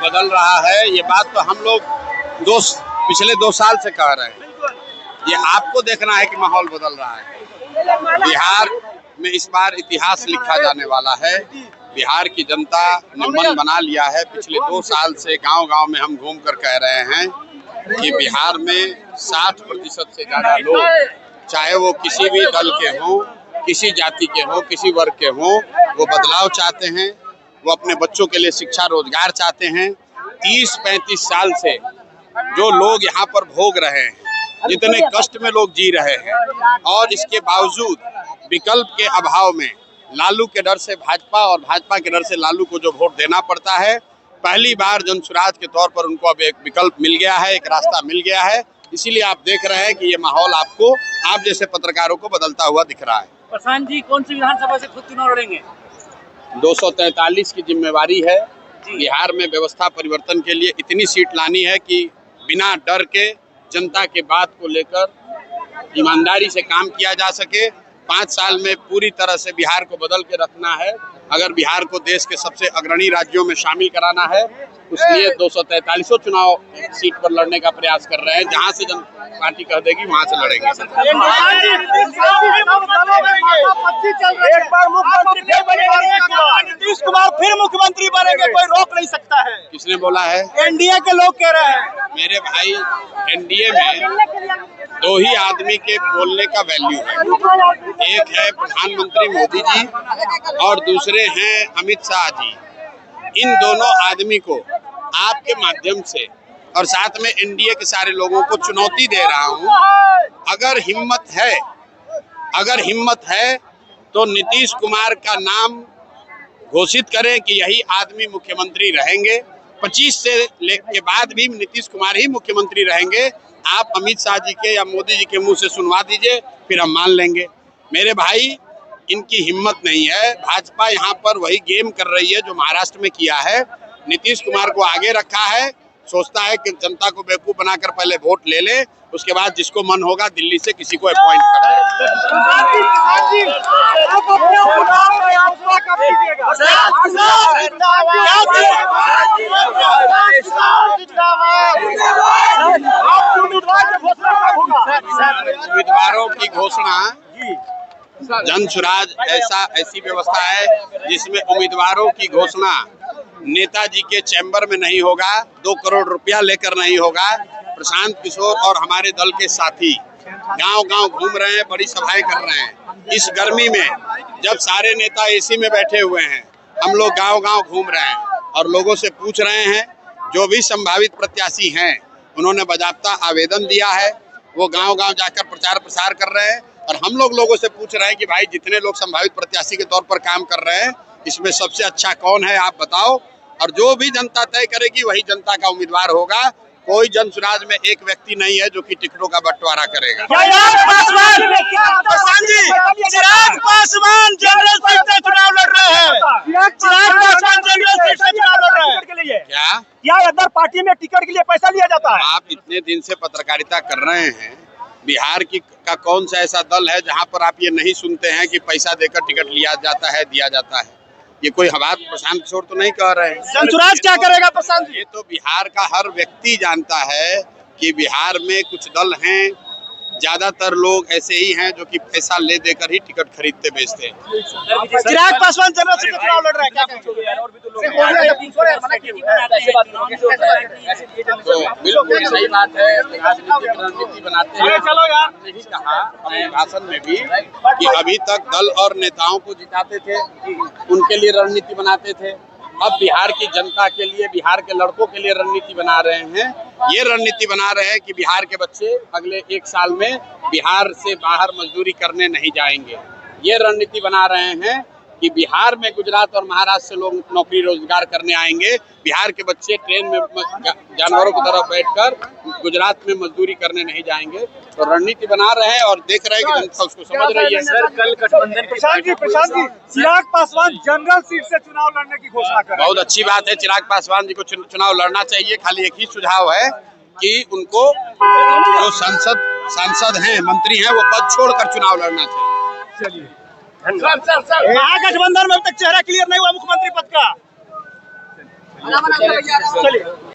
बदल रहा है, ये बात तो हम लोग पिछले 2 साल से कह रहे हैं। ये आपको देखना है कि माहौल बदल रहा है। बिहार में इस बार इतिहास लिखा जाने वाला है। बिहार की जनता ने मन बना लिया है। पिछले 2 साल से गांव-गांव में हम घूम कर कह रहे हैं कि बिहार में 60% से ज्यादा लोग, चाहे वो किसी भी दल के हों, किसी जाति के हों, किसी वर्ग के हों, वो बदलाव चाहते हैं। वो अपने बच्चों के लिए शिक्षा रोजगार चाहते हैं। 30-35 साल से जो लोग यहाँ पर भोग रहे हैं, जितने कष्ट में लोग जी रहे हैं, और इसके बावजूद विकल्प के अभाव में लालू के डर से भाजपा और भाजपा के डर से लालू को जो वोट देना पड़ता है, पहली बार जनसुराज के तौर पर उनको अब एक विकल्प मिल गया है, एक रास्ता मिल गया है। इसीलिए आप देख रहे हैं कि ये माहौल आपको, आप जैसे पत्रकारों को बदलता हुआ दिख रहा है। प्रशांत जी कौन सी विधानसभा से खुद चुनाव लड़ेंगे? 243 की जिम्मेवारी है। बिहार में व्यवस्था परिवर्तन के लिए इतनी सीट लानी है कि बिना डर के जनता के बात को लेकर ईमानदारी से काम किया जा सके। 5 साल में पूरी तरह से बिहार को बदल के रखना है। अगर बिहार को देश के सबसे अग्रणी राज्यों में शामिल कराना है, उसलिए 243 चुनाव सीट पर लड़ने का प्रयास कर रहे हैं। जहां से पार्टी कह देगी वहां से लड़ेंगे। नीतीश कुमार फिर मुख्यमंत्री बनेंगे, कोई रोक नहीं सकता है। किसने बोला है? एनडीए के लोग कह रहे हैं। मेरे भाई, एनडीए में 2 ही आदमी के बोलने का वैल्यू है। एक है प्रधानमंत्री मोदी जी और दूसरे हैं अमित शाह जी। इन दोनों आदमी को आपके माध्यम से और साथ में एनडीए के सारे लोगों को चुनौती दे रहा हूं। अगर हिम्मत है तो नीतीश कुमार का नाम घोषित करें कि यही आदमी मुख्यमंत्री रहेंगे। 25 से के बाद भी नीतीश कुमार ही मुख्यमंत्री रहेंगे। आप अमित शाह जी के या मोदी जी के मुंह से सुनवा दीजिए, फिर हम मान लेंगे। मेरे भाई, इनकी हिम्मत नहीं है। भाजपा यहाँ पर वही गेम कर रही है जो महाराष्ट्र में किया है। नीतीश कुमार को आगे रखा है, सोचता है कि जनता को बेवकूफ बनाकर पहले वोट ले ले, उसके बाद जिसको मन होगा दिल्ली से किसी को अपॉइंट कर उम्मीदवारों की घोषणा। जनसुराज ऐसी व्यवस्था है जिसमें उम्मीदवारों की घोषणा नेताजी के चैम्बर में नहीं होगा, 2 करोड़ रुपया लेकर नहीं होगा। प्रशांत किशोर और हमारे दल के साथी गांव-गांव घूम रहे हैं, बड़ी सभाएं कर रहे हैं। इस गर्मी में जब सारे नेता एसी में बैठे हुए हैं, हम लोग गांव-गांव घूम रहे हैं और लोगों से पूछ रहे हैं। जो भी संभावित प्रत्याशी हैं, उन्होंने बाकायदा आवेदन दिया है। वो गांव-गांव जाकर प्रचार प्रसार कर रहे हैं और हम लोगों से पूछ रहे हैं कि भाई, जितने लोग संभावित प्रत्याशी के तौर पर काम कर रहे हैं, इसमें सबसे अच्छा कौन है, आप बताओ। और जो भी जनता तय करेगी वही जनता का उम्मीदवार होगा। कोई जनसुराज में एक व्यक्ति नहीं है जो कि टिकटों का बंटवारा करेगा। चिराग पासवान जनरल सीट से चुनाव लड़ रहे हैं। चिराग पासवान जनरल सीट से चुनाव लड़ रहे हैं। क्या अदर पार्टी में टिकट के लिए पैसा लिया जाता है? आप इतने दिन से पत्रकारिता कर रहे हैं, बिहार का कौन सा ऐसा दल है जहां पर आप ये नहीं सुनते हैं कि पैसा देकर टिकट लिया जाता है, दिया जाता है? ये कोई बात प्रशांत किशोर तो नहीं कह रहे हैं। जनसुराज क्या करेगा प्रशांत जी? ये तो बिहार का हर व्यक्ति जानता है कि बिहार में कुछ दल हैं, ज्यादातर लोग ऐसे ही हैं जो कि पैसा ले देकर ही टिकट खरीदते बेचते हैं। चिराग पासवान जनरल सीट से चुनाव लड़ रहे हैं, क्या तो बिल्कुल सही बात है। राजनीतिक रणनीति बनाते हैं। हमने ही कहा अपने भाषण में भी कि अभी तक दल और नेताओं को जिताते थे, उनके लिए रणनीति बनाते थे। अब बिहार की जनता के लिए, बिहार के लड़कों के लिए रणनीति बना रहे हैं। ये रणनीति बना रहे हैं कि बिहार के बच्चे अगले 1 साल में बिहार से बाहर मजदूरी करने नहीं जाएंगे। ये रणनीति बना रहे हैं कि बिहार में गुजरात और महाराष्ट्र से लोग नौकरी रोजगार करने आएंगे। बिहार के बच्चे ट्रेन में जानवरों की तरफ बैठकर गुजरात में मजदूरी करने नहीं जाएंगे। तो रणनीति बना रहे हैं और देख रहे हैं कि जनता उसको समझ रही है। सर, कल गठबंधन प्रशांत जी चिराग पासवान जनरल सीट से चुनाव लड़ने की घोषणा कर रहे हैं। बहुत अच्छी बात है, चिराग पासवान जी को चुनाव लड़ना चाहिए। खाली एक ही सुझाव है कि उनको जो सांसद हैं, मंत्री हैं, वो पद छोड़कर चुनाव लड़ना चाहिए। चलिए, महागठबंधन में अब तक चेहरा क्लियर नहीं हुआ मुख्यमंत्री पद का। चलिए